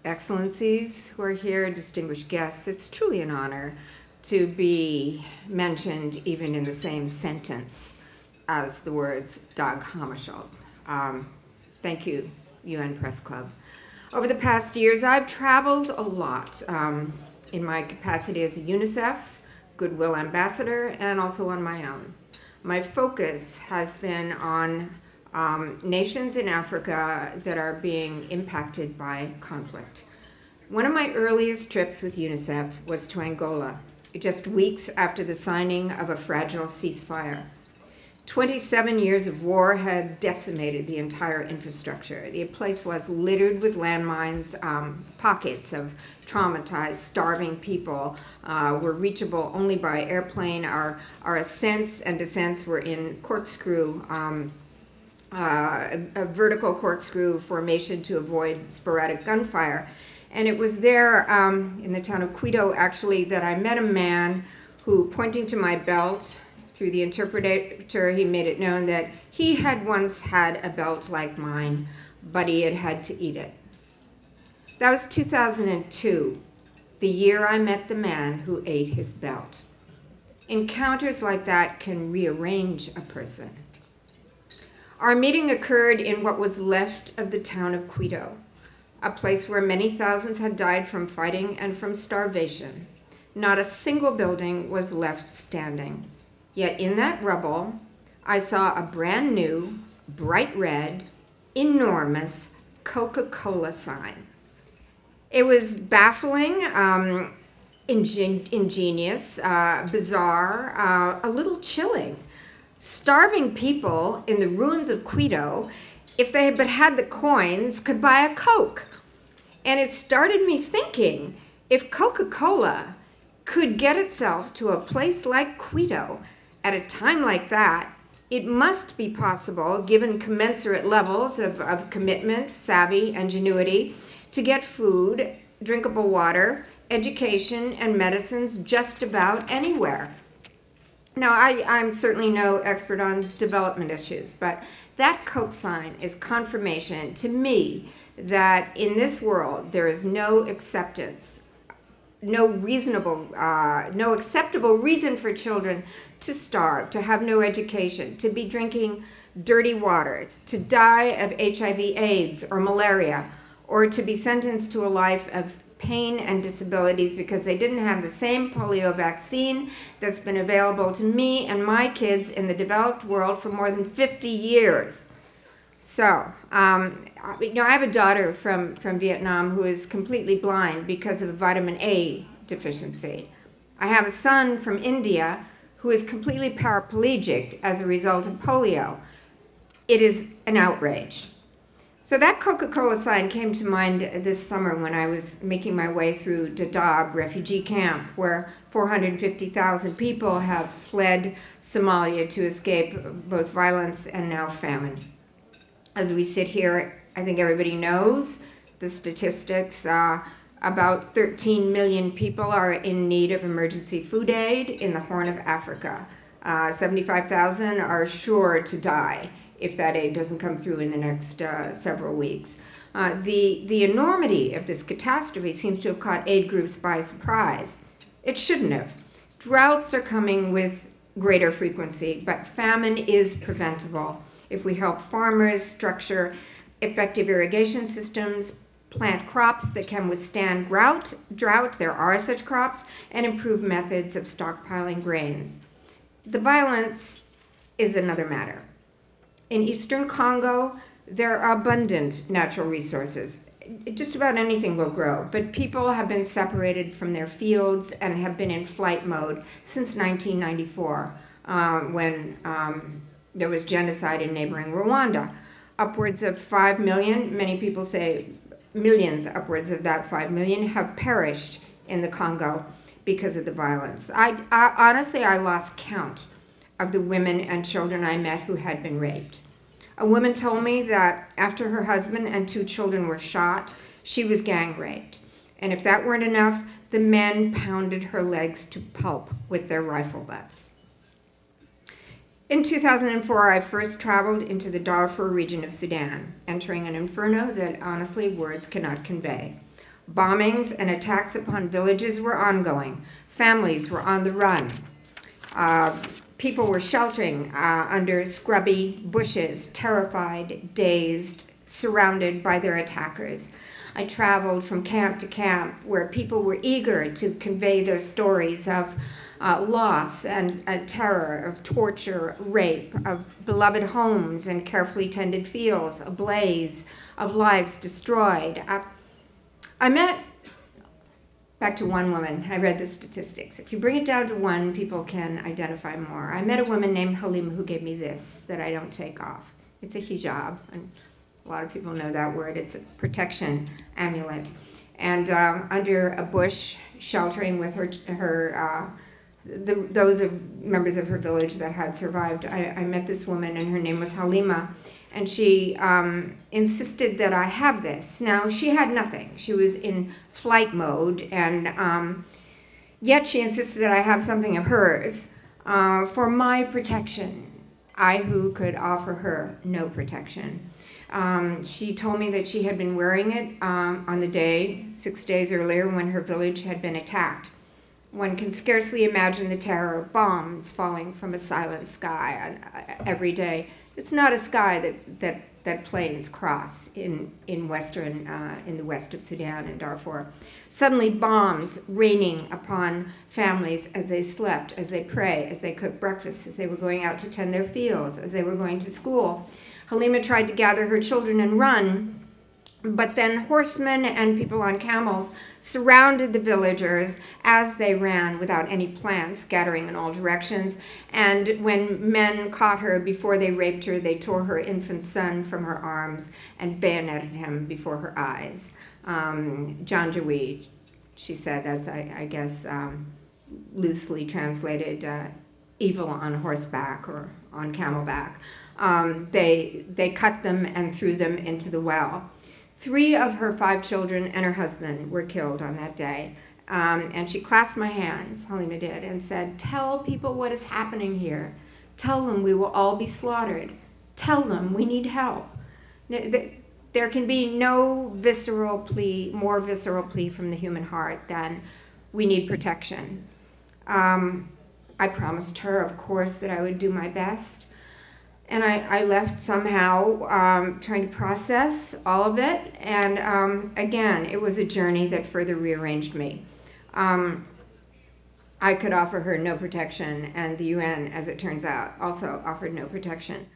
excellencies who are here, distinguished guests. It's truly an honor to be mentioned even in the same sentence as the words Dag Hammarskjöld. Thank you, UN Press Club. Over the past years, I've traveled a lot in my capacity as a UNICEF Goodwill Ambassador and also on my own. My focus has been on nations in Africa that are being impacted by conflict. One of my earliest trips with UNICEF was to Angola, just weeks after the signing of a fragile ceasefire. 27 years of war had decimated the entire infrastructure. The place was littered with landmines. Pockets of traumatized, starving people were reachable only by airplane. Our ascents and descents were in corkscrew, a vertical corkscrew formation to avoid sporadic gunfire. And it was there in the town of Quito, actually, that I met a man who, pointing to my belt, through the interpreter, he made it known that he had once had a belt like mine, but he had had to eat it. That was 2002, the year I met the man who ate his belt. Encounters like that can rearrange a person. Our meeting occurred in what was left of the town of Quito, a place where many thousands had died from fighting and from starvation. Not a single building was left standing. Yet in that rubble, I saw a brand new, bright red, enormous Coca-Cola sign. It was baffling, ingenious, bizarre, a little chilling. Starving people in the ruins of Quito, if they but had the coins, could buy a Coke. And it started me thinking, if Coca-Cola could get itself to a place like Quito at a time like that, it must be possible, given commensurate levels of commitment, savvy, ingenuity, to get food, drinkable water, education, and medicines just about anywhere. Now, I'm certainly no expert on development issues, but that Coke sign is confirmation to me that in this world there is no acceptance, no acceptable reason for children to starve, to have no education, to be drinking dirty water, to die of HIV/AIDS or malaria, or to be sentenced to a life of pain and disabilities because they didn't have the same polio vaccine that's been available to me and my kids in the developed world for more than 50 years. So, I have a daughter from Vietnam who is completely blind because of a vitamin A deficiency. I have a son from India who is completely paraplegic as a result of polio. It is an outrage. So that Coca-Cola sign came to mind this summer when I was making my way through Dadaab refugee camp, where 450,000 people have fled Somalia to escape both violence and now famine. As we sit here, I think everybody knows the statistics. About 13 million people are in need of emergency food aid in the Horn of Africa. 75,000 are sure to die if that aid doesn't come through in the next several weeks. The enormity of this catastrophe seems to have caught aid groups by surprise. It shouldn't have. Droughts are coming with greater frequency, but famine is preventable if we help farmers structure effective irrigation systems, plant crops that can withstand drought, there are such crops, and improve methods of stockpiling grains. The violence is another matter. In eastern Congo, there are abundant natural resources. Just about anything will grow, but people have been separated from their fields and have been in flight mode since 1994, when there was genocide in neighboring Rwanda. Upwards of 5 million, many people say millions, upwards of that 5 million, have perished in the Congo because of the violence. Honestly, I lost count of the women and children I met who had been raped. A woman told me that after her husband and 2 children were shot, she was gang raped. And if that weren't enough, the men pounded her legs to pulp with their rifle butts. In 2004, I first traveled into the Darfur region of Sudan, entering an inferno that honestly words cannot convey. Bombings and attacks upon villages were ongoing. Families were on the run. People were sheltering under scrubby bushes, terrified, dazed, surrounded by their attackers. I traveled from camp to camp where people were eager to convey their stories of loss and terror, of torture, rape, of beloved homes and carefully tended fields, ablaze, of lives destroyed. I met, back to one woman, I read the statistics. If you bring it down to one, people can identify more. I met a woman named Halima who gave me this that I don't take off. It's a hijab, and a lot of people know that word. It's a protection amulet. And under a bush, sheltering with those members of her village that had survived, I met this woman, and her name was Halima. And she insisted that I have this. Now, she had nothing. She was in flight mode, and yet she insisted that I have something of hers for my protection. I who could offer her no protection. She told me that she had been wearing it on the day, 6 days earlier, when her village had been attacked. One can scarcely imagine the terror of bombs falling from a silent sky every day. It's not a sky that planes cross in the west of Sudan and Darfur. Suddenly bombs raining upon families as they slept, as they pray, as they cooked breakfast, as they were going out to tend their fields, as they were going to school. Halima tried to gather her children and run, but then horsemen and people on camels surrounded the villagers as they ran without any plan, scattering in all directions. And when men caught her before they raped her, they tore her infant son from her arms and bayoneted him before her eyes. Janjaweed, she said, that's, I guess, loosely translated, evil on horseback or on camelback. They cut them and threw them into the well. 3 of her 5 children and her husband were killed on that day. And she clasped my hands, Halima did, and said, "Tell people what is happening here. Tell them we will all be slaughtered. Tell them we need help." There can be no visceral plea, more visceral plea from the human heart than we need protection. I promised her, of course, that I would do my best. And I left somehow trying to process all of it. And again, it was a journey that further rearranged me. I could offer her no protection, and the UN, as it turns out, also offered no protection.